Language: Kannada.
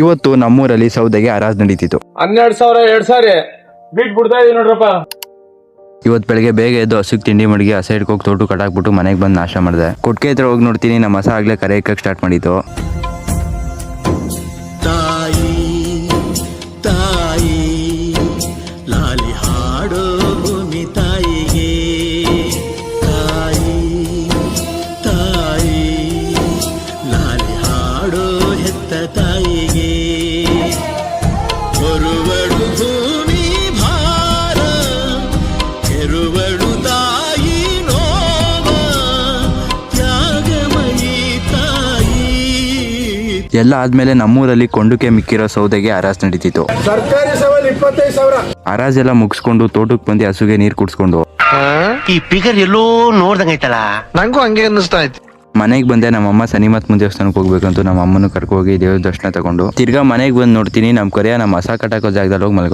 ಇವತ್ತು ನಮ್ಮೂರಲ್ಲಿ ಸೌದೆಗೆ ಹರಾಜ್ ನಡೀತಿತ್ತು. 12,000 2,000 ಬಿಟ್ ಬಿಡ್ತಾ ಇದೀವಿ ನೋಡ್ರಪ್ಪ. ಇವತ್ತು ಬೆಳಗ್ಗೆ ಬೇಗ ಎದ್ದು ಹಸುಗ್ ತಿಂಡಿ ಮಡಗಿ ಹಸ ಹಿಡ್ಕೋಗಿ ತೋಟು ಕಟಾಕ್ಬಿಟ್ಟು ಮನೆಗೆ ಬಂದು ನಾಶ ಮಾಡಿದೆ. ಕೊಟ್ಟಿಗೆ ಹತ್ರ ಹೋಗಿ ನೋಡ್ತೀನಿ ನಮ್ಮ ಹಸ ಆಗ್ಲೇ ಕರೆ ಇಕ್ಕಕ್ಕೆ ಸ್ಟಾರ್ಟ್ ಮಾಡಿತ್ತು. ತಾಯಿ ತಾಯಿ ಲಾಲಿ ಹಾಡೋ ಭೂಮಿ ತಾಯಿಗೆ, ತಾಯಿ ತಾಯಿ ಲಾಲಿ ಹಾಡೋ ಹೆತ್ತ ತಾಯಿಗೆ. ಹೊರುವಳು ಭೂಮಿ ಭಾರ, ಕೆರುವಳು ತಾಯಿ ನೋವ, ತ್ಯಾಗಮಯಿ ತಾಯಿ. ಎಲ್ಲ ಆದ್ಮೇಲೆ ನಮ್ಮೂರಲ್ಲಿ ಕೊಂಡುಕೆ ಮಿಕ್ಕಿರೋ ಸೌದೆಗೆ ಹರಾಜ್ ನಡೀತಿತ್ತು. ಸರ್ಕಾರಿ ಸವಾಲ್ 25,000. ಹರಾಜ್ ಎಲ್ಲ ಮುಗಿಸ್ಕೊಂಡು ತೋಟಕ್ಕೆ ಬಂದು ಹಸುಗೆ ನೀರು ಕುಡಿಸ್ಕೊಂಡು ಈ ಫಿಗರ್ ಎಲ್ಲೋ ನೋಡ್ದಂಗೈತಲ್ಲ, ನಂಗೂ ಹಂಗೆ ಅನ್ನಿಸ್ತಾ ಇತ್ತು. ಮನೆಗೆ ಬಂದೆ. ನಮ್ಮಮ್ಮ ಸನಿಮತ್ ದೇವಸ್ಥಾನಕ್ಕೆ ಹೋಗ್ಬೇಕಂತೂ ನಮ್ಮ ಅಮ್ಮನ ಕರ್ಕೊ ಹೋಗಿ ದೇವ್ರ ದರ್ಶನ ತಗೊಂಡು ತಿರ್ಗಾ ಮನೆಗೆ ಬಂದು ನೋಡ್ತೀನಿ ನಮ್ಮ ಕೊರೆಯ ನಮ್ಮ ಹಸ ಕಟ್ಟಾಕೋ ಜಾಗದಲ್ಲಿ ಹೋಗಿ ಮಲ್ಕೊ